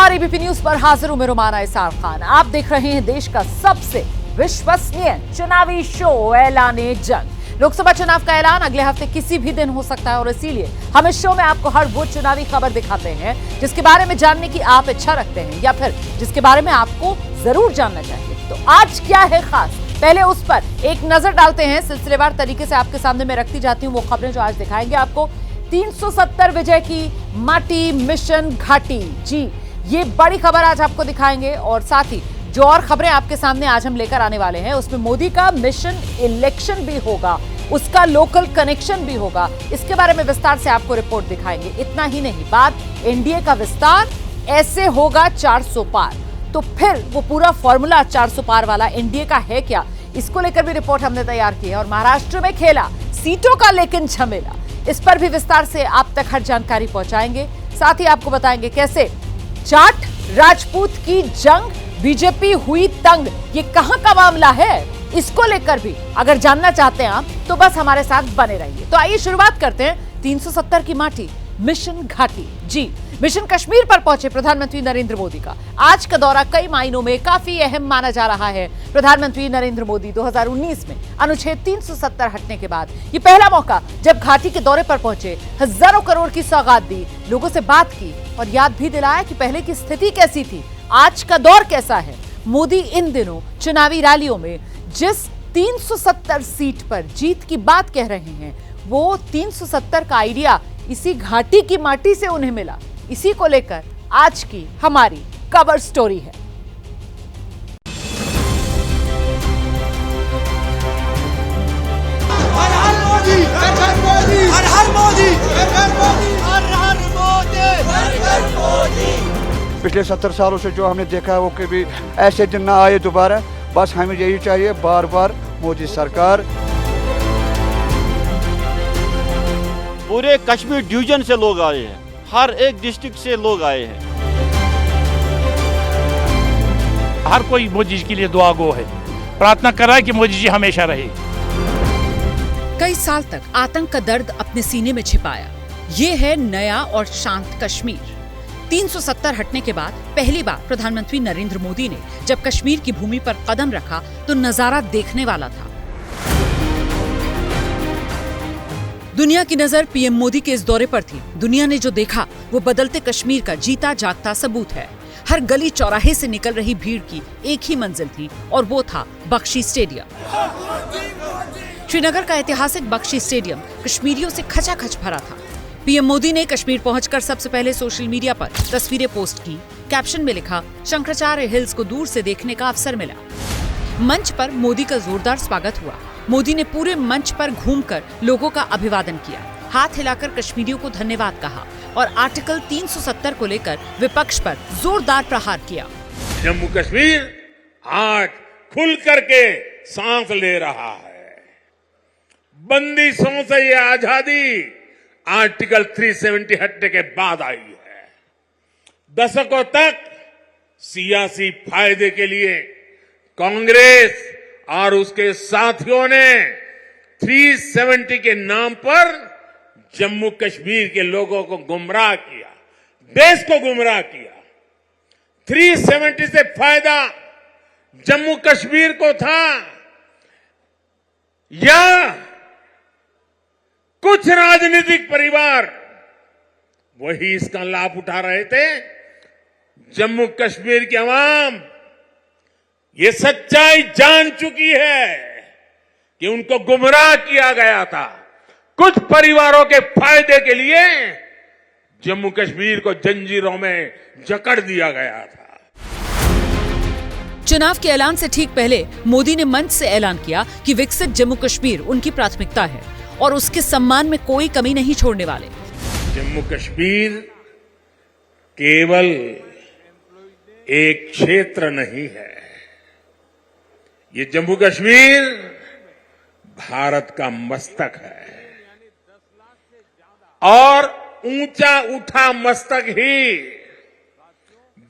नमस्कार, ABP news पर हाजिर हूं मैं रुमाना इसार खान। आप देख रहे हैं देश का सबसे विश्वसनीय चुनावी शो ऐलाने जंग। लोकसभा चुनाव का ऐलान अगले हफ्ते किसी भी दिन हो सकता है और इसीलिए हम इस शो में आपको हर वो चुनावी खबर दिखाते हैं जिसके बारे में जानने की आप इच्छा रखते हैं या फिर जिसके बारे में आपको जरूर जानना चाहिए। तो आज क्या है खास, पहले उस पर एक नजर डालते हैं। सिलसिलेवार तरीके से आपके सामने मैं रखती जाती हूँ वो खबरें जो आज दिखाएंगे आपको। 370 विजय की माटी मिशन घाटी, जी ये बड़ी खबर आज आपको दिखाएंगे। और साथ ही जो और खबरें आपके सामने आज हम लेकर आने वाले हैं उसमें मोदी का मिशन इलेक्शन भी होगा, उसका लोकल कनेक्शन भी होगा, इसके बारे में विस्तार से आपको रिपोर्ट दिखाएंगे। इतना ही नहीं, बात एनडीए का विस्तार ऐसे होगा 400 पार। तो फिर वो पूरा फॉर्मूला 400 पार वाला एनडीए का है क्या, इसको लेकर भी रिपोर्ट हमने तैयार की है। और महाराष्ट्र में खेला सीटों का लेकिन झमेला, इस पर भी विस्तार से आप तक हर जानकारी पहुंचाएंगे। साथ ही आपको बताएंगे कैसे जाट राजपूत की जंग, बीजेपी हुई तंग, ये कहां का मामला है, इसको लेकर भी अगर जानना चाहते हैं आप तो बस हमारे साथ बने रहिए। तो आइए शुरुआत करते हैं 370 की माटी मिशन घाटी। जी, मिशन कश्मीर पर पहुंचे प्रधानमंत्री नरेंद्र मोदी का आज का दौरा कई मायनों में काफी अहम माना जा रहा है। प्रधानमंत्री नरेंद्र मोदी 2019 में अनुच्छेद 370 हटने के बाद ये पहला मौका जब घाटी के दौरे पर पहुंचे, हजारों करोड़ की सौगात दी, लोगों से बात की और याद भी दिलाया कि पहले की स्थिति कैसी थी, आज का दौर कैसा है। मोदी इन दिनों चुनावी रैलियों में जिस 370 सीट पर जीत की बात कह रहे हैं वो 370 का आइडिया इसी घाटी की माटी से उन्हें मिला। इसी को लेकर आज की हमारी कवर स्टोरी है। हर हर मोदी, हर हर मोदी, हर हर मोदी, हर हर मोदी, हर हर मोदी, हर हर मोदी। पिछले 70 सालों से जो हमने देखा है वो कभी ऐसे दिन ना आए दोबारा। बस हमें यही चाहिए, बार बार मोदी सरकार। पूरे कश्मीर डिवीजन से लोग आए हैं, हर एक डिस्ट्रिक्ट से लोग आए हैं। हर कोई मोदी जी के लिए दुआ गो है, प्रार्थना कर रहा है कि मोदी जी हमेशा रहे। कई साल तक आतंक का दर्द अपने सीने में छिपाया, ये है नया और शांत कश्मीर। 370 हटने के बाद पहली बार प्रधानमंत्री नरेंद्र मोदी ने जब कश्मीर की भूमि पर कदम रखा तो नजारा देखने वाला था। दुनिया की नजर पीएम मोदी के इस दौरे पर थी। दुनिया ने जो देखा वो बदलते कश्मीर का जीता जागता सबूत है। हर गली चौराहे से निकल रही भीड़ की एक ही मंजिल थी और वो था बख्शी स्टेडियम। श्रीनगर का ऐतिहासिक बख्शी स्टेडियम कश्मीरियों से खचाखच भरा था। पीएम मोदी ने कश्मीर पहुंचकर सबसे पहले सोशल मीडिया पर तस्वीरें पोस्ट की। कैप्शन में लिखा, शंकराचार्य हिल्स को दूर से देखने का अवसर मिला। मंच पर मोदी का जोरदार स्वागत हुआ। मोदी ने पूरे मंच पर घूमकर लोगों का अभिवादन किया, हाथ हिलाकर कश्मीरियों को धन्यवाद कहा और आर्टिकल 370 को लेकर विपक्ष पर जोरदार प्रहार किया। जम्मू कश्मीर आज खुल करके सांस ले रहा है। बंदिशों से ये आजादी आर्टिकल 370 हटने के बाद आई है। दशकों तक सियासी फायदे के लिए कांग्रेस और उसके साथियों ने 370 के नाम पर जम्मू कश्मीर के लोगों को गुमराह किया, देश को गुमराह किया। 370 से फायदा जम्मू कश्मीर को था या कुछ राजनीतिक परिवार वही इसका लाभ उठा रहे थे। जम्मू कश्मीर की आवाम ये सच्चाई जान चुकी है कि उनको गुमराह किया गया था। कुछ परिवारों के फायदे के लिए जम्मू कश्मीर को जंजीरों में जकड़ दिया गया था। चुनाव के ऐलान से ठीक पहले मोदी ने मंच से ऐलान किया कि विकसित जम्मू कश्मीर उनकी प्राथमिकता है और उसके सम्मान में कोई कमी नहीं छोड़ने वाले। जम्मू कश्मीर केवल एक क्षेत्र नहीं है, ये जम्मू कश्मीर भारत का मस्तक है और ऊंचा उठा मस्तक ही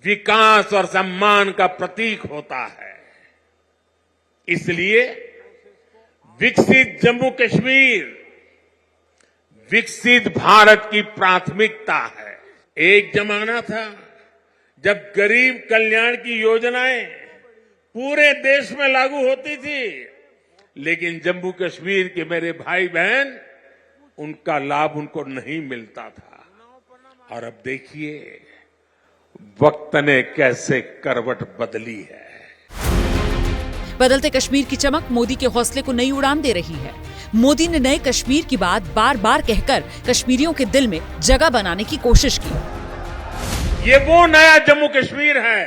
विकास और सम्मान का प्रतीक होता है। इसलिए विकसित जम्मू कश्मीर विकसित भारत की प्राथमिकता है। एक जमाना था जब गरीब कल्याण की योजनाएं पूरे देश में लागू होती थी, लेकिन जम्मू कश्मीर के मेरे भाई बहन उनका लाभ उनको नहीं मिलता था। और अब देखिए वक्त ने कैसे करवट बदली है। बदलते कश्मीर की चमक मोदी के हौसले को नई उड़ान दे रही है। मोदी ने नए कश्मीर की बात बार बार कहकर कश्मीरियों के दिल में जगह बनाने की कोशिश की। ये वो नया जम्मू कश्मीर है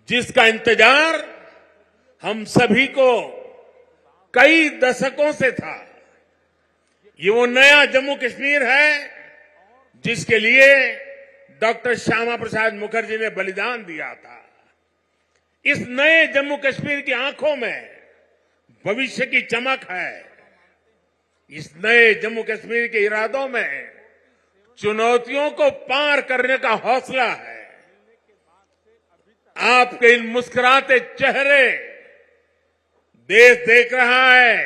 जिसका इंतजार हम सभी को कई दशकों से था। ये वो नया जम्मू कश्मीर है जिसके लिए डॉक्टर श्यामा प्रसाद मुखर्जी ने बलिदान दिया था। इस नए जम्मू कश्मीर की आंखों में भविष्य की चमक है। इस नए जम्मू कश्मीर के इरादों में चुनौतियों को पार करने का हौसला है। आपके इन मुस्कुराते चेहरे देश देख रहा है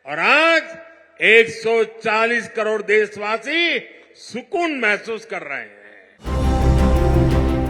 और आज 140 करोड़ देशवासी सुकून महसूस कर रहे हैं।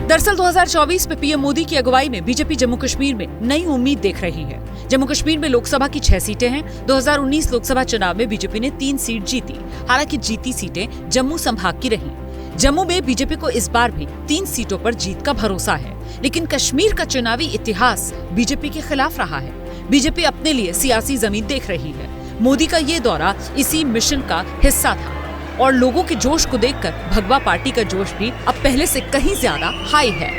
दरअसल 2024 में पीएम मोदी की अगुवाई में बीजेपी जम्मू कश्मीर में नई उम्मीद देख रही है। जम्मू कश्मीर में लोकसभा की 6 सीटें हैं। 2019 लोकसभा चुनाव में बीजेपी ने 3 सीट जीती। हालांकि जीती सीटें जम्मू संभाग की रहीं। जम्मू में बीजेपी को इस बार भी 3 सीटों पर जीत का भरोसा है, लेकिन कश्मीर का चुनावी इतिहास बीजेपी के खिलाफ रहा है। बीजेपी अपने लिए सियासी जमीन देख रही है। मोदी का ये दौरा इसी मिशन का हिस्सा था और लोगों के जोश को देखकर भगवा पार्टी का जोश भी अब पहले से कहीं ज्यादा हाई है।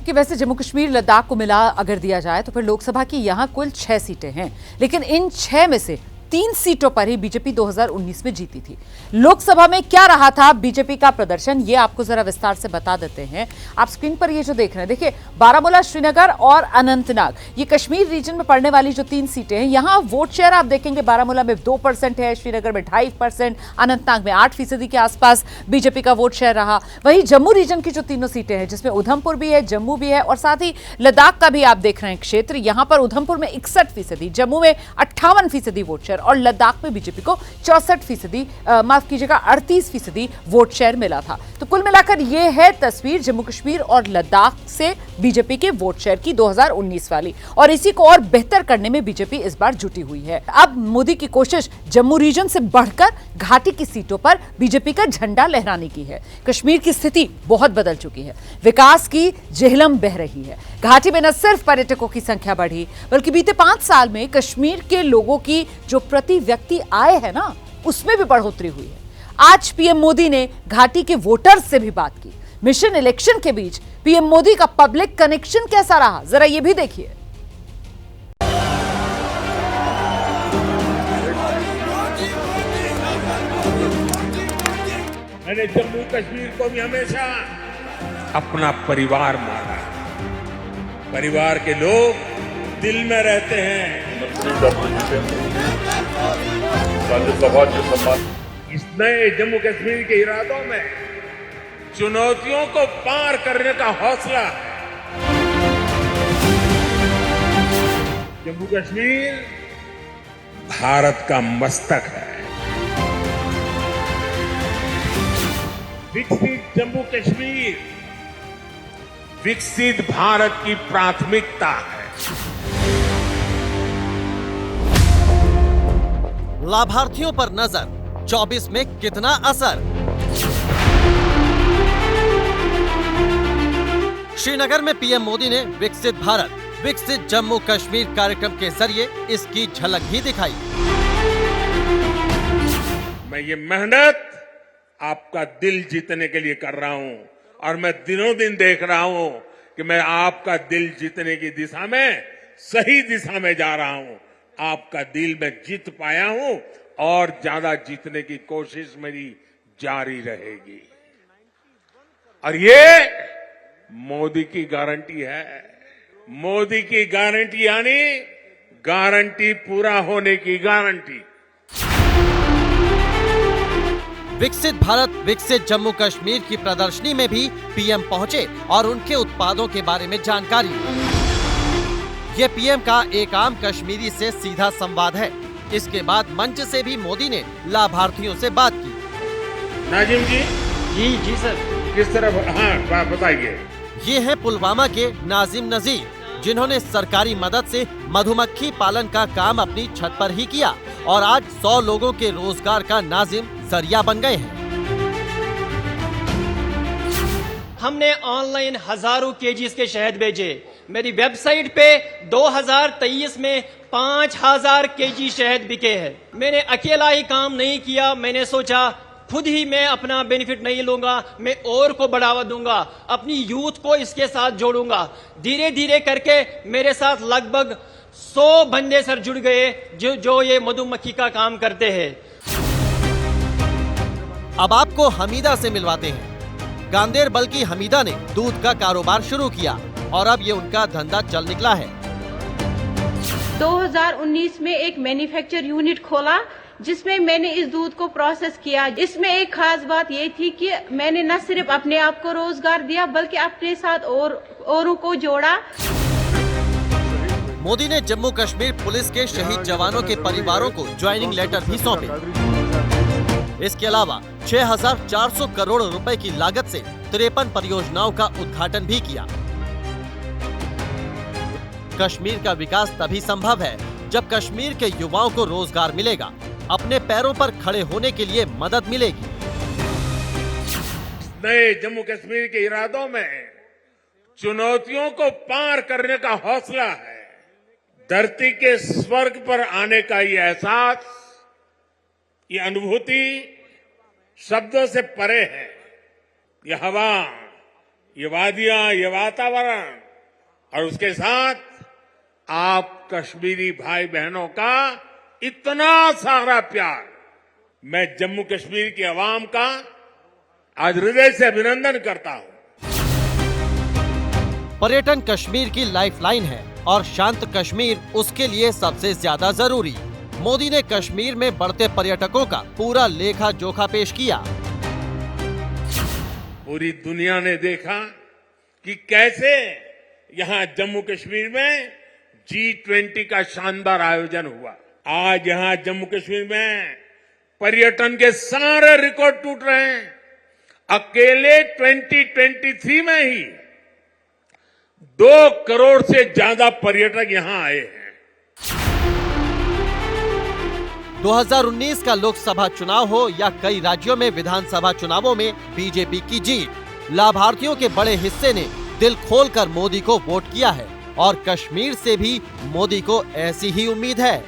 कि वैसे जम्मू कश्मीर लद्दाख को मिला अगर दिया जाए तो फिर लोकसभा की यहां कुल 6 सीटें हैं, लेकिन इन 6 में से 3 सीटों पर ही बीजेपी 2019 में जीती थी। लोकसभा में क्या रहा था बीजेपी का प्रदर्शन, ये आपको जरा विस्तार से बता देते हैं। आप स्क्रीन पर ये जो देख रहे हैं, देखिए बारामूला, श्रीनगर और अनंतनाग, ये कश्मीर रीजन में पड़ने वाली जो 3 सीटें हैं, यहां वोट शेयर आप देखेंगे बारामूला में 2% है, श्रीनगर में 2.5%, अनंतनाग में 8% के आसपास बीजेपी का वोट शेयर रहा। वहीं जम्मू रीजन की जो तीनों सीटें हैं, जिसमें उधमपुर भी है, जम्मू भी है और साथ ही लद्दाख का भी आप देख रहे हैं क्षेत्र, यहां पर उधमपुर में 61%, जम्मू में 58% वोट शेयर और लद्दाख में बीजेपी को 64%, माफ कीजिएगा 38% वोट शेयर मिला था। तो कुल मिलाकर यह है तस्वीर जम्मू कश्मीर और लद्दाख से बीजेपी के वोट शेयर की 2019 वाली, और इसी को और बेहतर करने में बीजेपी इस बार जुटी हुई है। अब मोदी की कोशिश जम्मू रीजन से बढ़कर घाटी की सीटों पर बीजेपी का झंडा लहराने की है। कश्मीर की स्थिति बहुत बदल चुकी है, विकास की जेहलम बह रही है। घाटी में न सिर्फ पर्यटकों की संख्या बढ़ी, बल्कि बीते 5 साल में कश्मीर के लोगों की जो प्रति व्यक्ति आय है ना, उसमें भी बढ़ोतरी हुई है। आज पीएम मोदी ने घाटी के वोटर्स से भी बात की। मिशन इलेक्शन के बीच पीएम मोदी का पब्लिक कनेक्शन कैसा रहा, जरा ये भी देखिए। मैंने जम्मू कश्मीर को भी हमेशा अपना परिवार माना। परिवार के लोग दिल में रहते हैं। इस नए जम्मू कश्मीर के इरादों में चुनौतियों को पार करने का हौसला है। जम्मू कश्मीर भारत का मस्तक है। विकसित जम्मू कश्मीर विकसित भारत की प्राथमिकता है। लाभार्थियों पर नजर, 24 में कितना असर। श्रीनगर में पीएम मोदी ने विकसित भारत विकसित जम्मू कश्मीर कार्यक्रम के जरिए इसकी झलक भी दिखाई। मैं ये मेहनत आपका दिल जीतने के लिए कर रहा हूं और मैं दिनों दिन देख रहा हूं कि मैं आपका दिल जीतने की दिशा में सही दिशा में जा रहा हूं। आपका दिल मैं जीत पाया हूं और ज्यादा जीतने की कोशिश मेरी जारी रहेगी। और ये मोदी की गारंटी है। मोदी की गारंटी यानी गारंटी पूरा होने की गारंटी। विकसित भारत विकसित जम्मू कश्मीर की प्रदर्शनी में भी पीएम पहुंचे और उनके उत्पादों के बारे में जानकारी। ये पीएम का एक आम कश्मीरी से सीधा संवाद है। इसके बाद मंच से भी मोदी ने लाभार्थियों से बात की। नाजिम जी, जी सर। किस तरफ? हाँ बताइए। ये है पुलवामा के नाजिम नजीर, जिन्होंने सरकारी मदद से मधुमक्खी पालन का काम अपनी छत पर ही किया और आज 100 लोगों के रोजगार का नाजिम जरिया बन गए हैं। हमने ऑनलाइन हजारों केजीज के शहद भेजे। मेरी वेबसाइट पे 2023 में 5000 केजी शहद बिके हैं। मैंने अकेला ही काम नहीं किया, मैंने सोचा खुद ही मैं अपना बेनिफिट नहीं लूंगा, मैं और को बढ़ावा दूंगा, अपनी यूथ को इसके साथ जोड़ूंगा। धीरे धीरे करके मेरे साथ लगभग 100 बंदे सर जुड़ गए जो ये मधुमक्खी का काम करते हैं। अब आपको हमीदा से मिलवाते हैं। गांदेर बल्कि हमीदा ने दूध का कारोबार शुरू किया और अब ये उनका धंधा चल निकला है। 2019 में एक मैन्युफैक्चर यूनिट खोला जिसमें मैंने इस दूध को प्रोसेस किया। इसमें एक खास बात ये थी कि मैंने न सिर्फ अपने आप को रोजगार दिया बल्कि अपने साथ औरों को जोड़ा। मोदी ने जम्मू कश्मीर पुलिस के शहीद जवानों के परिवारों को ज्वाइनिंग लेटर भी सौंपे। इसके अलावा 6,400 करोड़ रुपए की लागत से 53 परियोजनाओं का उद्घाटन भी किया। कश्मीर का विकास तभी संभव है जब कश्मीर के युवाओं को रोजगार मिलेगा, अपने पैरों पर खड़े होने के लिए मदद मिलेगी। नए जम्मू कश्मीर के इरादों में चुनौतियों को पार करने का हौसला है। धरती के स्वर्ग पर आने का ये एहसास, ये अनुभूति शब्दों से परे है। ये हवा, ये वादियां, ये वातावरण और उसके साथ आप कश्मीरी भाई बहनों का इतना सारा प्यार, मैं जम्मू कश्मीर की आवाम का आज हृदय से अभिनंदन करता हूं। पर्यटन कश्मीर की लाइफलाइन है और शांत कश्मीर उसके लिए सबसे ज्यादा जरूरी। मोदी ने कश्मीर में बढ़ते पर्यटकों का पूरा लेखा जोखा पेश किया। पूरी दुनिया ने देखा कि कैसे यहां जम्मू कश्मीर में G20 का शानदार आयोजन हुआ। आज यहां जम्मू कश्मीर में पर्यटन के सारे रिकॉर्ड टूट रहे हैं। अकेले 2023 में ही 2 करोड़ से ज्यादा पर्यटक यहां आए हैं। 2019 का लोकसभा चुनाव हो या कई राज्यों में विधानसभा चुनावों में बीजेपी की जीत, लाभार्थियों के बड़े हिस्से ने दिल खोलकर मोदी को वोट किया है और कश्मीर से भी मोदी को ऐसी ही उम्मीद है।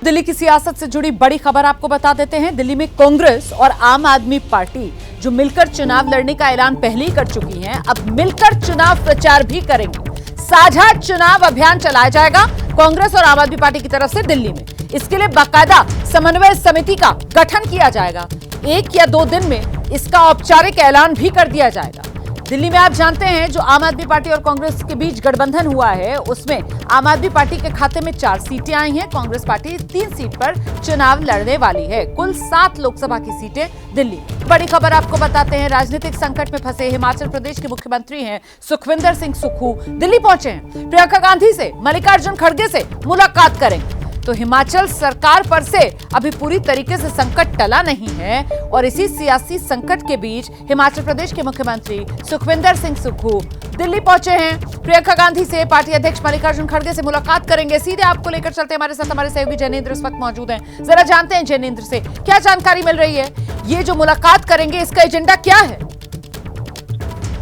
दिल्ली की सियासत से जुड़ी बड़ी खबर आपको बता देते हैं। दिल्ली में कांग्रेस और आम आदमी पार्टी जो मिलकर चुनाव लड़ने का ऐलान पहले ही कर चुकी हैं, अब मिलकर चुनाव प्रचार भी करेंगे। साझा चुनाव अभियान चलाया जाएगा कांग्रेस और आम आदमी पार्टी की तरफ से दिल्ली में। इसके लिए बाकायदा समन्वय समिति का गठन किया जाएगा। 1 या 2 दिन में इसका औपचारिक ऐलान भी कर दिया जाएगा। दिल्ली में आप जानते हैं जो आम आदमी पार्टी और कांग्रेस के बीच गठबंधन हुआ है, उसमें आम आदमी पार्टी के खाते में 4 सीटें आई हैं। कांग्रेस पार्टी 3 सीट पर चुनाव लड़ने वाली है। कुल 7 लोकसभा की सीटें दिल्ली। बड़ी खबर आपको बताते हैं, राजनीतिक संकट में फंसे हिमाचल प्रदेश के मुख्यमंत्री हैं सुखविंदर सिंह सुक्खू दिल्ली पहुंचे हैं। प्रियंका गांधी से, मल्लिकार्जुन खड़गे से मुलाकात करेंगे। तो हिमाचल सरकार पर से अभी पूरी तरीके से संकट टला नहीं है और इसी सियासी संकट के बीच हिमाचल प्रदेश के मुख्यमंत्री सुखविंदर सिंह सुक्खू दिल्ली पहुंचे हैं। प्रियंका गांधी से, पार्टी अध्यक्ष मल्लिकार्जुन खड़गे से मुलाकात करेंगे। सीधे आपको लेकर चलते हमारे साथ हमारे सहयोगी जैनेंद्र इस वक्त मौजूद हैं। जरा जानते हैं जैनेंद्र से क्या जानकारी मिल रही है। ये जो मुलाकात करेंगे इसका एजेंडा क्या है?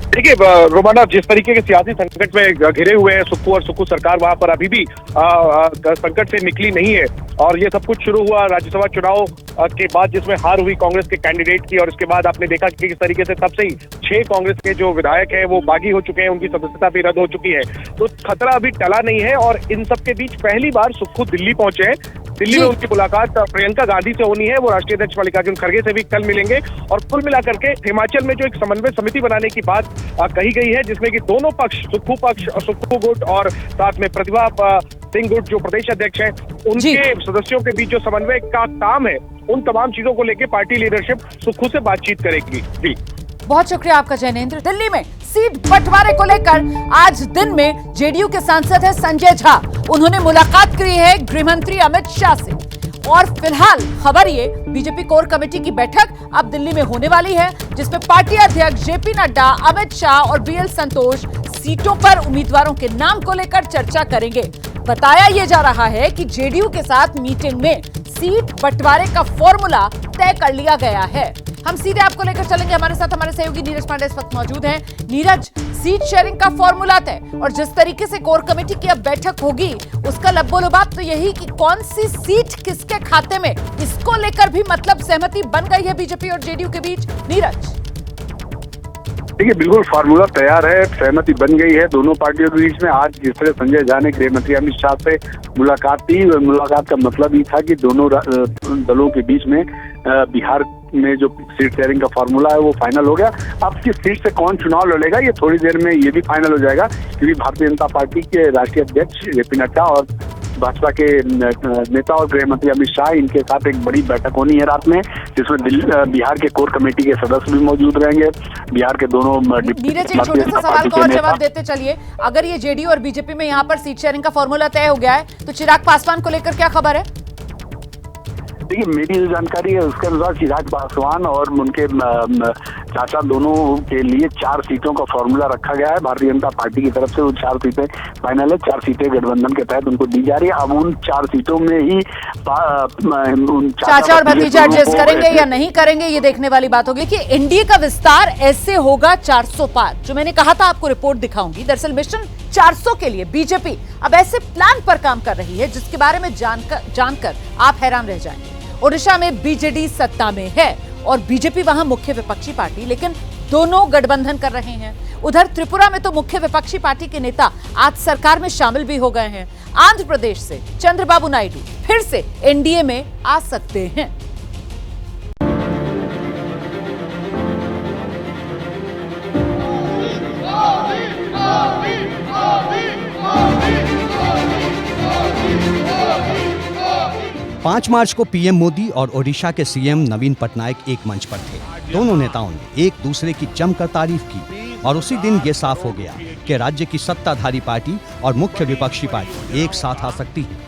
देखिए रोमाना, जिस तरीके के सियासी संकट में घिरे हुए हैं सुक्खू और सुक्खू सरकार, वहां पर अभी भी संकट से निकली नहीं है। और ये सब कुछ शुरू हुआ राज्यसभा चुनाव के बाद, जिसमें हार हुई कांग्रेस के कैंडिडेट की। और इसके बाद आपने देखा कि किस तरीके से तब से ही 6 कांग्रेस के जो विधायक हैं वो बागी हो चुके हैं, उनकी सदस्यता भी रद्द हो चुकी है। तो खतरा अभी टला नहीं है और इन सब के बीच पहली बार सुक्खू दिल्ली पहुंचे हैं। दिल्ली में उनकी मुलाकात प्रियंका गांधी से होनी है। वो राष्ट्रीय अध्यक्ष मल्लिकार्जुन खड़गे से भी कल मिलेंगे। और कुल मिलाकर के हिमाचल में जो एक समन्वय समिति बनाने की बात कही गई है, जिसमें कि दोनों पक्ष, सुक्खू पक्ष, सुक्खू गुट और साथ में प्रतिभा सिंह गुट जो प्रदेश अध्यक्ष हैं, उनके सदस्यों के बीच जो समन्वय का काम है, उन तमाम चीजों को लेकर पार्टी लीडरशिप सुक्खू से बातचीत करेगी। जी बहुत शुक्रिया आपका जैनेंद्र। दिल्ली में सीट बंटवारे को लेकर आज दिन में जेडीयू के सांसद है संजय झा। उन्होंने मुलाकात की है गृह मंत्री अमित शाह से और फिलहाल खबर ये, बीजेपी कोर कमेटी की बैठक अब दिल्ली में होने वाली है, जिसमें पार्टी अध्यक्ष जेपी नड्डा, अमित शाह और बीएल संतोष सीटों पर उम्मीदवारों के नाम को लेकर चर्चा करेंगे। बताया यह जा रहा है कि जेडीयू के साथ मीटिंग में सीट बंटवारे का फॉर्मूला तय कर लिया गया है। हम सीधे आपको लेकर चलेंगे, हमारे साथ हमारे सहयोगी नीरज पांडे इस वक्त मौजूद हैं। नीरज, सीट शेयरिंग का फॉर्मूला तय और जिस तरीके से कोर कमेटी की अब बैठक होगी, उसका लब्बो-लुबाब तो यही कि कौन सी सीट किसके खाते में, इसको लेकर भी मतलब सहमति बन गई है बीजेपी और जेडीयू के बीच। नीरज, देखिए, बिल्कुल फार्मूला तैयार है, सहमति बन गई है दोनों पार्टियों के बीच में। आज जिस तरह संजय झा ने गृह मंत्री अमित शाह से मुलाकात की, मुलाकात का मतलब ये था कि दोनों दलों के बीच में बिहार में जो सीट शेयरिंग का फार्मूला है वो फाइनल हो गया। अब किस सीट से कौन चुनाव लड़ेगा ये थोड़ी देर में ये भी फाइनल हो जाएगा, क्योंकि भारतीय जनता पार्टी के राष्ट्रीय अध्यक्ष जेपी नड्डा और भाजपा के नेता और गृह मंत्री अमित शाह, इनके साथ एक बड़ी बैठक होनी है रात में, जिसमें बिहार के कोर कमेटी के सदस्य भी मौजूद रहेंगे। बिहार के दोनों नीरज, एक छोटे से सवाल को और जवाब देते चलिए। अगर ये जेडीयू और बीजेपी में यहाँ पर सीट शेयरिंग का फॉर्मूला तय हो गया है, तो चिराग पासवान को लेकर क्या खबर है? देखिए, मेरी जो जानकारी है उसके अनुसार चिराग पासवान और उनके चाचा दोनों के लिए 4 सीटों का फॉर्मूला रखा गया है। भारतीय जनता पार्टी की तरफ से वो 4 सीटें फाइनल है, 4 सीटें गठबंधन के तहत उनको दी जा रही है। अब उन 4 सीटों में ही चाचा और भतीजा एडजस्ट करेंगे या नहीं करेंगे, ये देखने वाली बात होगी कि एनडीए का विस्तार ऐसे होगा 400 पार। जो मैंने कहा था आपको रिपोर्ट दिखाऊंगी, दरअसल मिशन 400 के लिए बीजेपी अब ऐसे प्लान पर काम कर रही है जिसके बारे में जानकर आप हैरान रह जाएंगे। ओडिशा में बीजेडी सत्ता में है और बीजेपी वहां मुख्य विपक्षी पार्टी, लेकिन दोनों गठबंधन कर रहे हैं। उधर त्रिपुरा में तो मुख्य विपक्षी पार्टी के नेता आज सरकार में शामिल भी हो गए हैं। आंध्र प्रदेश से चंद्रबाबू नायडू फिर से एनडीए में आ सकते हैं। पांच मार्च को पीएम मोदी और ओडिशा के सीएम नवीन पटनायक एक मंच पर थे। दोनों नेताओं ने एक दूसरे की जमकर तारीफ की और उसी दिन ये साफ हो गया कि राज्य की सत्ताधारी पार्टी और मुख्य विपक्षी पार्टी एक साथ आ सकती है।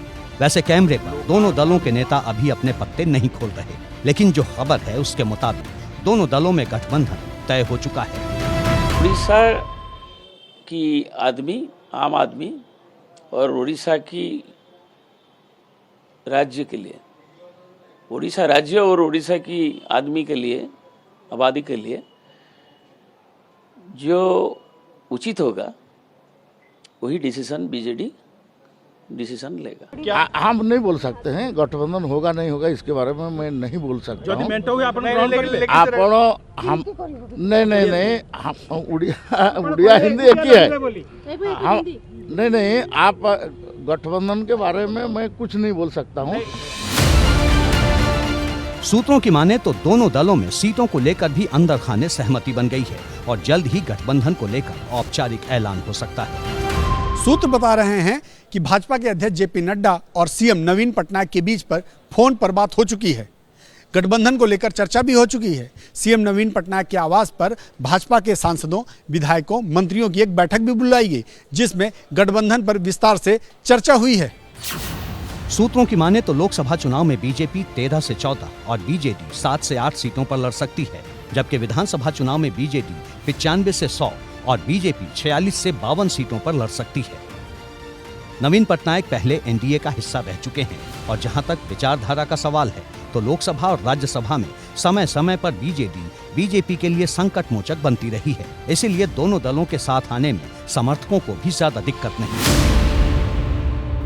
वैसे कैमरे पर दोनों दलों के नेता अभी अपने पत्ते नहीं खोल रहे, लेकिन जो खबर है उसके मुताबिक दोनों दलों में गठबंधन तय हो चुका है। उड़ीसा की आदमी, आम आदमी और उड़ीसा की राज्य के लिए, उड़ीसा राज्य और उड़ीसा की आदमी के लिए, आबादी के लिए जो उचित होगा वही डिसीजन बीजेडी डिसीजन लेगा। हम नहीं बोल सकते हैं गठबंधन होगा नहीं होगा, इसके बारे में मैं नहीं बोल सकता हूँ। हम नहीं हम उड़िया हिंदी एक ही है। हम नहीं आप गठबंधन के बारे में मैं कुछ नहीं बोल सकता हूँ। सूत्रों की माने तो दोनों दलों में सीटों को लेकर भी अंदर खाने सहमति बन गई है और जल्द ही गठबंधन को लेकर औपचारिक ऐलान हो सकता है। सूत्र बता रहे हैं कि भाजपा के अध्यक्ष जेपी नड्डा और सीएम नवीन पटनायक के बीच पर फोन पर बात हो चुकी है। गठबंधन को लेकर चर्चा भी हो चुकी है। सीएम नवीन पटनायक के आवास पर भाजपा के सांसदों, विधायकों, मंत्रियों की एक बैठक भी बुलाई गई, जिसमें गठबंधन पर विस्तार से चर्चा हुई है। सूत्रों की माने तो लोकसभा चुनाव में बीजेपी 13 से 14 और बीजेडी 7 से 8 सीटों पर लड़ सकती है, जबकि विधानसभा चुनाव में बीजेडी 95 से 100 और बीजेपी 46 से 52 सीटों पर लड़ सकती है। नवीन पटनायक पहले एनडीए का हिस्सा रह चुके हैं और जहां तक विचारधारा का सवाल है तो लोकसभा और राज्यसभा में समय समय पर बीजेपी के लिए संकट मोचक बनती रही है। इसीलिए दोनों दलों के साथ आने में समर्थकों को भी ज्यादा दिक्कत नहीं।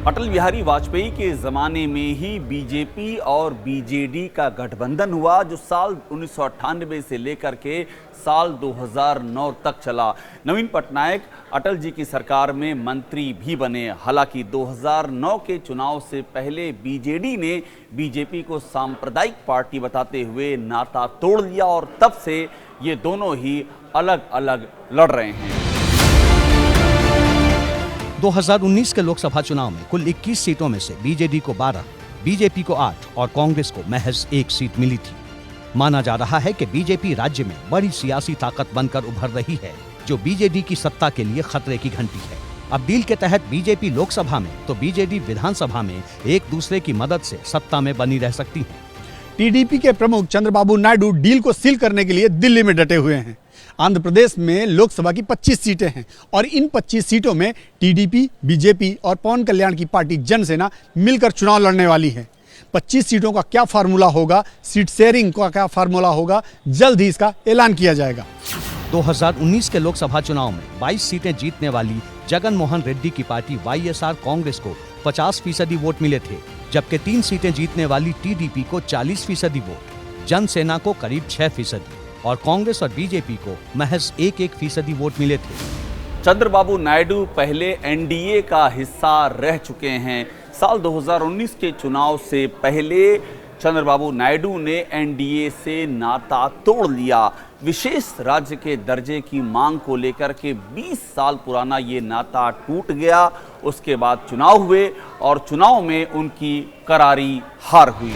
अटल बिहारी वाजपेयी के जमाने में ही बीजेपी और बीजेडी का गठबंधन हुआ, जो साल 1998 से लेकर के साल 2009 तक चला। नवीन पटनायक अटल जी की सरकार में मंत्री भी बने। हालांकि 2009 के चुनाव से पहले बीजेडी ने बीजेपी को सांप्रदायिक पार्टी बताते हुए नाता तोड़ लिया और तब से ये दोनों ही अलग अलग लड़ रहे हैं। 2019 के लोकसभा चुनाव में कुल 21 सीटों में से बीजेडी को 12, बीजेपी को 8 और कांग्रेस को महज 1 सीट मिली थी। माना जा रहा है कि बीजेपी राज्य में बड़ी सियासी ताकत बनकर उभर रही है, जो बीजेडी की सत्ता के लिए खतरे की घंटी है। अब डील के तहत बीजेपी लोकसभा में तो बीजेडी विधानसभा में एक दूसरे की मदद से सत्ता में बनी रह सकती है। टीडीपी के प्रमुख चंद्रबाबू नायडू डील को सील करने के लिए दिल्ली में डटे हुए हैं। आंध्र प्रदेश में लोकसभा की 25 सीटें हैं और इन 25 सीटों में टीडीपी, बीजेपी और पवन कल्याण की पार्टी जनसेना मिलकर चुनाव लड़ने वाली है। 25 सीटों का क्या फार्मूला होगा, सीट शेयरिंग का क्या फार्मूला होगा, जल्द ही इसका ऐलान किया जाएगा। 2019 के लोकसभा चुनाव में 22 सीटें जीतने वाली जगन मोहन रेड्डी की पार्टी वाईएसआर कांग्रेस को 50% वोट मिले थे, जबकि 3 सीटें जीतने वाली टीडीपी को 40% वोट, जनसेना को करीब 6% और कांग्रेस और बीजेपी को महज 1% वोट मिले थे। चंद्रबाबू नायडू पहले एनडीए का हिस्सा रह चुके हैं। साल 2019 के चुनाव से पहले चंद्रबाबू नायडू ने एनडीए से नाता तोड़ लिया। विशेष राज्य के दर्जे की मांग को लेकर के 20 साल पुराना ये नाता टूट गया। उसके बाद चुनाव हुए और चुनाव में उनकी करारी हार हुई।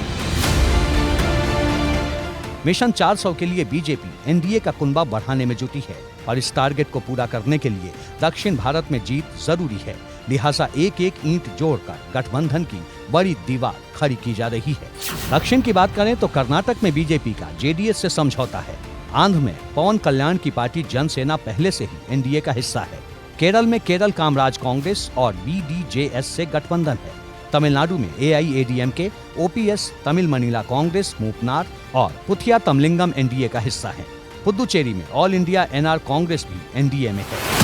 मिशन 400 के लिए बीजेपी एनडीए का कुनबा बढ़ाने में जुटी है और इस टारगेट को पूरा करने के लिए दक्षिण भारत में जीत जरूरी है। लिहाजा एक एक ईंट जोड़कर गठबंधन की बड़ी दीवार खड़ी की जा रही है। दक्षिण की बात करें तो कर्नाटक में बीजेपी का जेडीएस से समझौता है। आंध्र में पवन कल्याण की पार्टी जनसेना पहले से ही एनडीए का हिस्सा है। केरल में केरल कामराज कांग्रेस और बीडीजेएस से गठबंधन है। तमिलनाडु में एआईएडीएमके, ओपीएस, तमिल मनीला कांग्रेस, मूपनार और पुथिया तमलिंगम एनडीए का हिस्सा है। पुदुचेरी में ऑल इंडिया एनआर कांग्रेस भी एनडीए में है।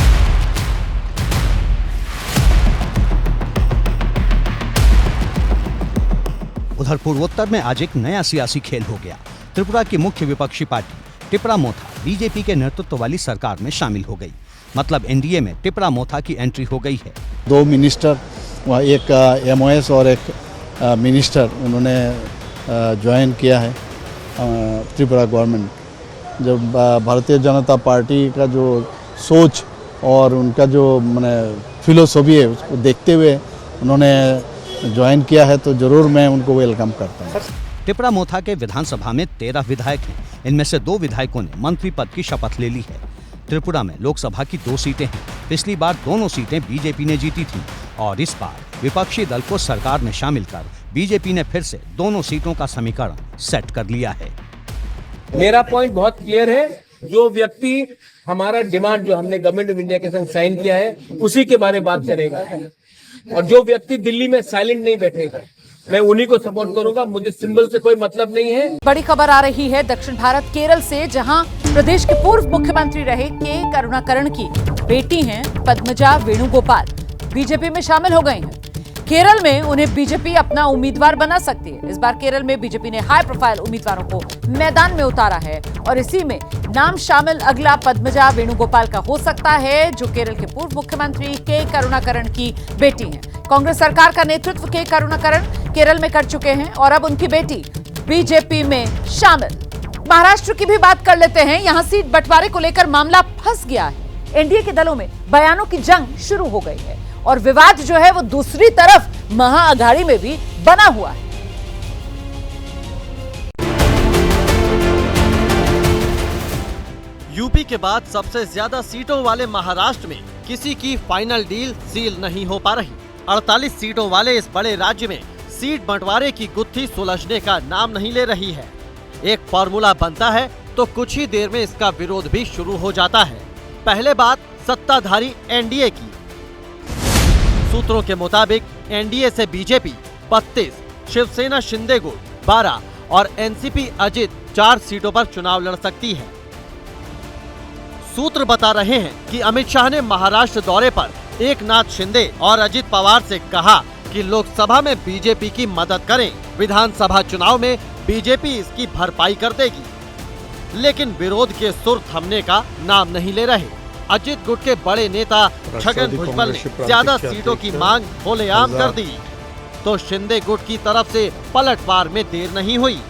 उधर पूर्वोत्तर में आज एक नया सियासी खेल हो गया। त्रिपुरा की मुख्य विपक्षी पार्टी टिपरा मोथा बीजेपी के नेतृत्व वाली सरकार में शामिल हो गई। मतलब एनडीए में टिपरा मोथा की एंट्री हो गई है। 2 मिनिस्टर, एक एमओएस और एक मिनिस्टर उन्होंने ज्वाइन किया है त्रिपुरा गवर्नमेंट। जब भारतीय जनता पार्टी का जो सोच और उनका जो माने फिलोसफी है उसको देखते हुए उन्होंने ज्वाइन किया है, तो जरूर मैं उनको वेलकम करता हूँ। टिपरा मोथा के विधानसभा में 13 विधायक हैं। इनमें से 2 विधायकों ने मंत्री पद की शपथ ले ली है। त्रिपुरा में लोकसभा की 2 सीटें हैं। पिछली बार दोनों सीटें बीजेपी ने जीती थी और इस बार विपक्षी दल को सरकार में शामिल कर बीजेपी ने फिर से दोनों सीटों का समीकरण सेट कर लिया है। मेरा पॉइंट बहुत क्लियर है। जो व्यक्ति हमारा डिमांड जो हमने गवर्नमेंट ऑफ इंडिया के संग साइन किया है उसी के बारे में बात करेगा और जो व्यक्ति दिल्ली में साइलेंट नहीं बैठेगा मैं उन्हीं को सपोर्ट करूंगा। मुझे सिंबल से कोई मतलब नहीं है। बड़ी खबर आ रही है दक्षिण भारत केरल से, जहां प्रदेश के पूर्व मुख्यमंत्री रहे के करुणाकरण की बेटी हैं पद्मजा वेणुगोपाल बीजेपी में शामिल हो गई हैं। केरल में उन्हें बीजेपी अपना उम्मीदवार बना सकती है। इस बार केरल में बीजेपी ने हाई प्रोफाइल उम्मीदवारों को मैदान में उतारा है और इसी में नाम शामिल अगला पद्मजा वेणुगोपाल का हो सकता है, जो केरल के पूर्व मुख्यमंत्री के करुणाकरण की बेटी हैं। कांग्रेस सरकार का नेतृत्व के करुणाकरण केरल में कर चुके हैं और अब उनकी बेटी बीजेपी में शामिल। महाराष्ट्र की भी बात कर लेते हैं। यहां सीट बंटवारे को लेकर मामला फंस गया है। एनडीए के दलों में बयानों की जंग शुरू हो गई है और विवाद जो है वो दूसरी तरफ महाअघाड़ी में भी बना हुआ है। यूपी के बाद सबसे ज्यादा सीटों वाले महाराष्ट्र में किसी की फाइनल डील सील नहीं हो पा रही। 48 सीटों वाले इस बड़े राज्य में सीट बंटवारे की गुत्थी सुलझने का नाम नहीं ले रही है। एक फॉर्मूला बनता है तो कुछ ही देर में इसका विरोध भी शुरू हो जाता है। पहले बात सत्ताधारी एनडीए की। सूत्रों के मुताबिक एनडीए से बीजेपी 32, शिवसेना शिंदे गुट 12 और एनसीपी अजित 4 सीटों पर चुनाव लड़ सकती है। सूत्र बता रहे हैं कि अमित शाह ने महाराष्ट्र दौरे पर एकनाथ शिंदे और अजित पवार से कहा कि लोकसभा में बीजेपी की मदद करें, विधानसभा चुनाव में बीजेपी इसकी भरपाई कर देगी। लेकिन विरोध के सुर थमने का नाम नहीं ले रहे। अजित गुट के बड़े नेता छगन भुजबल ने ज्यादा सीटों की मांग खुलेआम कर दी, तो शिंदे गुट की तरफ से पलटवार में देर नहीं हुई।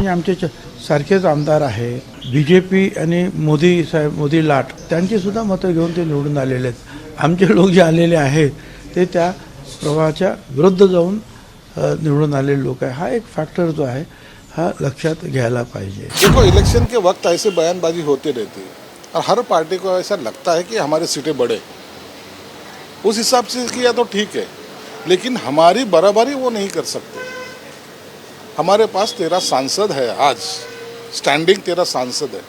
आमचे सारखेच आमदार आहे, बीजेपी आणि मोदी लाट त्यांची सुद्धा मतं घेऊन ते निवडून आलेले आहेत। आमचे लोक जे आलेले आहेत ते त्या प्रवाहाच्या विरुद्ध जाऊन निवडून आलेले लोक आहे। हा एक फॅक्टर जो आहे हा लक्षात घ्यायला पाहिजे। देखो, इलेक्शन के वक्त ऐसे बयानबाजी होती रहती है और हर पार्टी को ऐसा लगता है कि हमारी सीटें बढ़े, उस हिसाब से किया तो ठीक है, लेकिन हमारी बराबरी वो नहीं कर सकते। हमारे पास 13 सांसद है, आज स्टैंडिंग 13 सांसद है।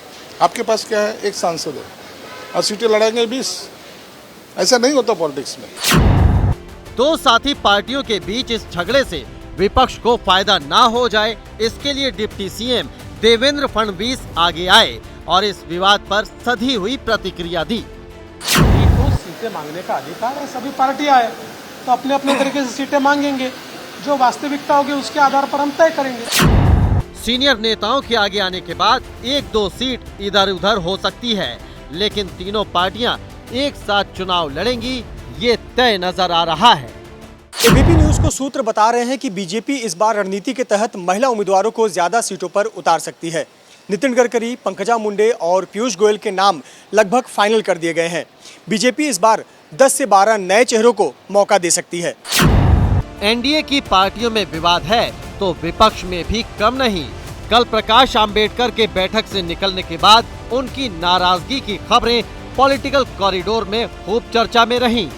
आपके पास क्या है? एक सांसद है और सीटें लड़ाएंगे 20। ऐसा नहीं होता पॉलिटिक्स में। दो साथी पार्टियों के बीच इस झगड़े से विपक्ष को फायदा ना हो जाए, इसके लिए डिप्टी सीएम देवेंद्र फडणवीस आगे आए और इस विवाद पर सधी हुई प्रतिक्रिया दी। तो सीटें मांगने का अधिकार है, सभी पार्टियां है तो अपने अपने तरीके से सीटें मांगेंगे, जो वास्तविकता होगी उसके आधार पर हम तय करेंगे। सीनियर नेताओं के आगे आने के बाद 1-2 सीट इधर उधर हो सकती है, लेकिन तीनों पार्टियां एक साथ चुनाव लड़ेंगी, ये तय नजर आ रहा है। एबीपी न्यूज को सूत्र बता रहे हैं कि बीजेपी इस बार रणनीति के तहत महिला उम्मीदवारों को ज्यादा सीटों पर उतार सकती है। नितिन गडकरी, पंकजा मुंडे और पीयूष गोयल के नाम लगभग फाइनल कर दिए गए हैं। बीजेपी इस बार 10 से 12 नए चेहरों को मौका दे सकती है। एनडीए की पार्टियों में विवाद है तो विपक्ष में भी कम नहीं। कल प्रकाश आंबेडकर के बैठक से निकलने के बाद उनकी नाराजगी की खबरें पॉलिटिकल कॉरिडोर में खूब चर्चा में रहीं।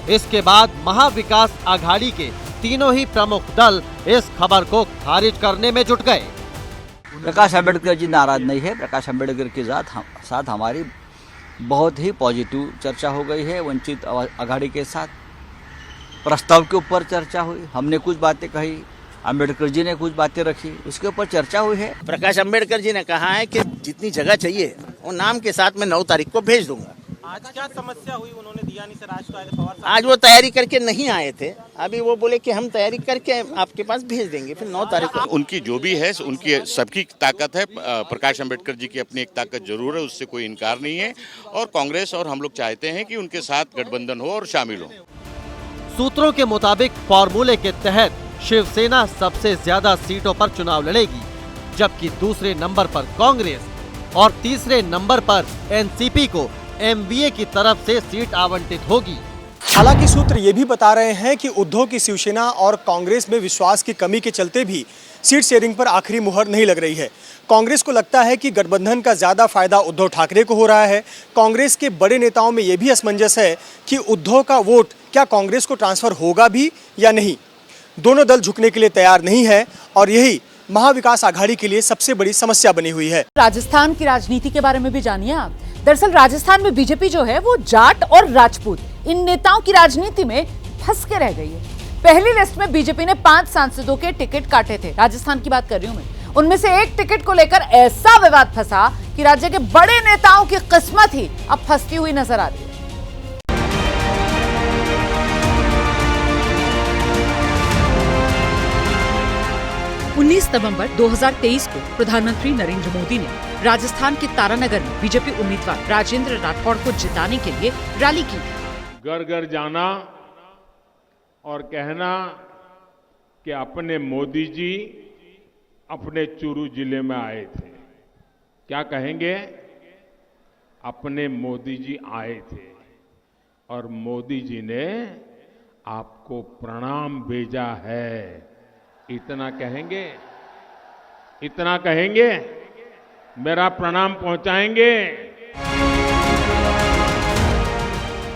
इसके बाद महाविकास आघाड़ी के तीनों ही प्रमुख दल इस खबर को खारिज करने में जुट गए। प्रकाश आंबेडकर जी नाराज नहीं है। प्रकाश आंबेडकर के साथ हमारी बहुत ही पॉजिटिव चर्चा हो गई है। वंचित आघाड़ी के साथ प्रस्ताव के ऊपर चर्चा हुई, हमने कुछ बातें कही, आंबेडकर जी ने कुछ बातें रखी, उसके ऊपर चर्चा हुई है। प्रकाश आंबेडकर जी ने कहा है कि जितनी जगह चाहिए वो नाम के साथ मैं 9 तारीख को भेज दूंगा। आज क्या समस्या हुई? उन्होंने दिया नहीं सर, आज तो आए थे पवार साहब। आज वो तैयारी करके नहीं आए थे, अभी वो बोले कि हम तैयारी करके आपके पास भेज देंगे, फिर 9 तारीख को। उनकी जो भी है, उनकी सबकी ताकत है। प्रकाश आंबेडकर जी की अपनी एक ताकत जरूर है, उससे कोई इनकार नहीं है। और कांग्रेस और हम लोग चाहते हैं कि उनके साथ गठबंधन हो और शामिल हो। सूत्रों के मुताबिक फॉर्मूले के तहत शिवसेना सबसे ज्यादा सीटों पर चुनाव लड़ेगी, जबकि दूसरे नंबर पर कांग्रेस और तीसरे नंबर पर एनसीपी को एमवीए की तरफ से सीट आवंटित होगी। हालांकि सूत्र ये भी बता रहे हैं कि उद्धव की शिवसेना और कांग्रेस में विश्वास की कमी के चलते भी सीट शेयरिंग पर आखिरी मुहर नहीं लग रही है। कांग्रेस को लगता है कि गठबंधन का ज्यादा फायदा उद्धव ठाकरे को हो रहा है। कांग्रेस के बड़े नेताओं में यह भी असमंजस है कि उद्धव का वोट क्या कांग्रेस को ट्रांसफर होगा भी या नहीं। दोनों दल झुकने के लिए तैयार नहीं है और यही महाविकास आघाड़ी के लिए सबसे बड़ी समस्या बनी हुई है। राजस्थान की राजनीति के बारे में भी जानिए आप। दरअसल राजस्थान में बीजेपी जो है वो जाट और राजपूत इन नेताओं की राजनीति में फंस के रह गई है। पहली लिस्ट में बीजेपी ने 5 सांसदों के टिकट काटे थे, राजस्थान की बात कर रही हूं मैं। उनमें से एक टिकट को लेकर ऐसा विवाद फंसा कि राज्य के बड़े नेताओं की किस्मत ही अब फंसती हुई नजर आ रही है। 19 नवंबर 2023 को प्रधानमंत्री नरेंद्र मोदी ने राजस्थान के तारानगर में बीजेपी उम्मीदवार राजेंद्र राठौड़ को जिताने के लिए रैली की। घर घर जाना और कहना कि अपने मोदी जी अपने चूरू जिले में आए थे। क्या कहेंगे? अपने मोदी जी आए थे और मोदी जी ने आपको प्रणाम भेजा है। इतना कहेंगे? इतना कहेंगे? मेरा प्रणाम पहुंचाएंगे?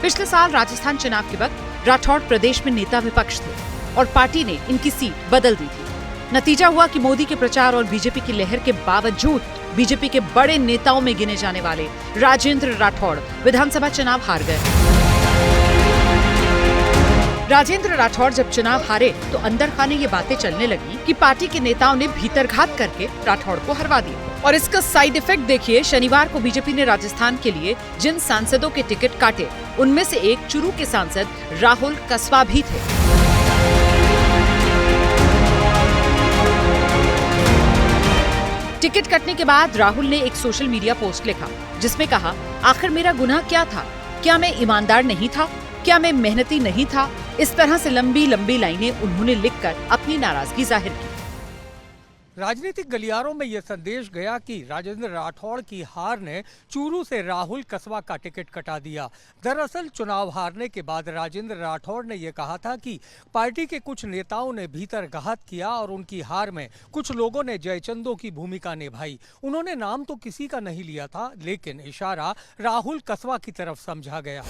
पिछले साल राजस्थान चुनाव के वक्त राठौड़ प्रदेश में नेता विपक्ष थे और पार्टी ने इनकी सीट बदल दी थी। नतीजा हुआ कि मोदी के प्रचार और बीजेपी की लहर के बावजूद बीजेपी के बड़े नेताओं में गिने जाने वाले राजेंद्र राठौड़ विधानसभा चुनाव हार गए। राजेंद्र राठौड़ जब चुनाव हारे तो अंदर खाने ये बातें चलने लगी कि पार्टी के नेताओं ने भीतरघात करके राठौड़ को हरवा दिया। और इसका साइड इफेक्ट देखिए, शनिवार को बीजेपी ने राजस्थान के लिए जिन सांसदों के टिकट काटे उनमें से एक चुरू के सांसद राहुल कसवा भी थे। टिकट कटने के बाद राहुल ने एक सोशल मीडिया पोस्ट लिखा जिसमें कहा, आखिर मेरा गुनाह क्या था? क्या मैं ईमानदार नहीं था? क्या मैं मेहनती नहीं था? इस तरह से लंबी लंबी लाइनें उन्होंने लिखकर अपनी नाराजगी जाहिर की। राजनीतिक गलियारों में यह संदेश गया कि राजेंद्र राठौड़ की हार ने चूरू से राहुल कसवा का टिकट कटा दिया। दरअसल चुनाव हारने के बाद राजेंद्र राठौड़ ने यह कहा था कि पार्टी के कुछ नेताओं ने भीतर घात किया और उनकी हार में कुछ लोगों ने जयचंदों की भूमिका निभाई। उन्होंने नाम तो किसी का नहीं लिया था, लेकिन इशारा राहुल कसवा की तरफ समझा गया।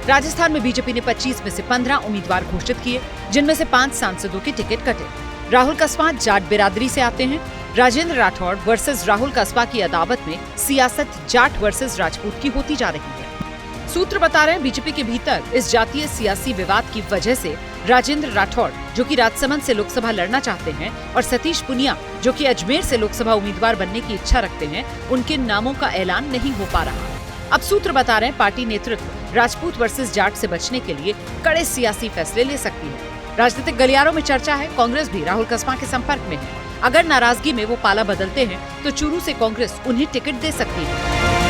राजस्थान में बीजेपी ने 25 में से 15 उम्मीदवार घोषित किए, जिनमें से 5 सांसदों के टिकट कटे। राहुल कस्वा जाट बिरादरी से आते हैं। राजेंद्र राठौड़ वर्सेस राहुल कस्वा की अदावत में सियासत जाट वर्सेस राजपूत की होती जा रही है। सूत्र बता रहे हैं बीजेपी के भीतर इस जातीय सियासी विवाद की वजह से राजेंद्र राठौड़, जो कि राजसमंद से लोकसभा लड़ना चाहते हैं, और सतीश पुनिया, जो कि अजमेर से लोकसभा उम्मीदवार बनने की इच्छा रखते हैं, उनके नामों का ऐलान नहीं हो पा रहा। अब सूत्र बता रहे हैं पार्टी नेतृत्व राजपूत वर्सेस जाट से बचने के लिए कड़े सियासी फैसले ले सकती है। राजनीतिक गलियारों में चर्चा है कांग्रेस भी राहुल कस्वा के संपर्क में है। अगर नाराजगी में वो पाला बदलते हैं तो चूरू से कांग्रेस उन्हें टिकट दे सकती है।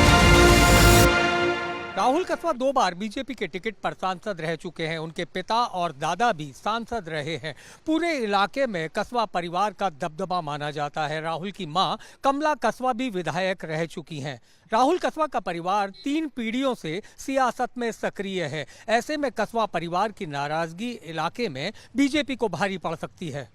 राहुल कस्वा 2 बार बीजेपी के टिकट पर सांसद रह चुके हैं। उनके पिता और दादा भी सांसद रहे हैं। पूरे इलाके में कस्वा परिवार का दबदबा माना जाता है। राहुल की मां कमला कस्वा भी विधायक रह चुकी हैं। राहुल कस्वा का परिवार 3 पीढ़ियों से सियासत में सक्रिय है। ऐसे में कस्वा परिवार की नाराजगी इलाके में बीजेपी को भारी पड़ सकती है।